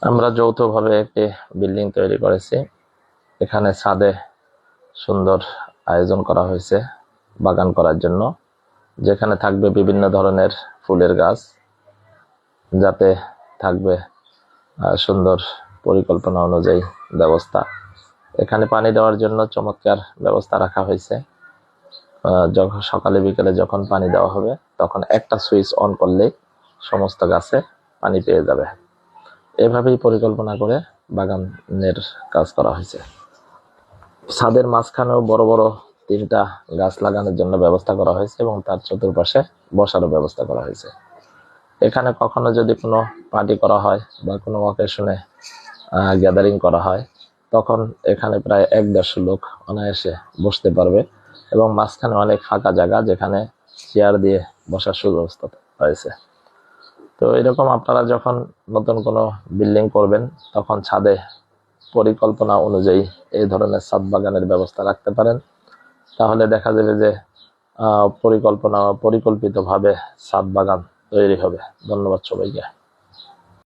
আমরা যৌথভাবে একটি বিল্ডিং তৈরি করেছি। এখানে ছাদে সুন্দর আয়োজন করা হয়েছে বাগান করার জন্য, যেখানে থাকবে বিভিন্ন ধরনের ফুলের গাছ, যাতে থাকবে সুন্দর পরিকল্পনা অনুযায়ী ব্যবস্থা। এখানে পানি দেওয়ার জন্য চমৎকার ব্যবস্থা রাখা হয়েছে। যখন সকালে বিকেলে যখন পানি দেওয়া হবে, তখন একটা সুইচ অন করলেই সমস্ত গাছে পানি পেয়ে যাবে। এভাবেই পরিকল্পনা করে বাগানের কাজ করা হয়েছে। ছাদের মাঝখানেও বড় বড় 3টা গাছ লাগানোর জন্য ব্যবস্থা করা হয়েছে এবং তার চতুর্পাশে বসারও ব্যবস্থা করা হয়েছে। এখানে কখনো যদি কোনো পার্টি করা হয় বা কোনো অকেশনে গ্যাদারিং করা হয়, তখন এখানে প্রায় 1-150 লোক অনায়াসে বসতে পারবে এবং মাঝখানে অনেক ফাঁকা জায়গা, যেখানে চেয়ার দিয়ে বসার সুব্যবস্থা হয়েছে। তো এরকম আপনারা যখন নতুন কোনো বিল্ডিং করবেন, তখন ছাদে পরিকল্পনা অনুযায়ী এই ধরনের ছাদ বাগানের ব্যবস্থা রাখতে পারেন। তাহলে দেখা যাবে যে পরিকল্পিতভাবে ছাদ বাগান তৈরি হবে। ধন্যবাদ সবাইকে।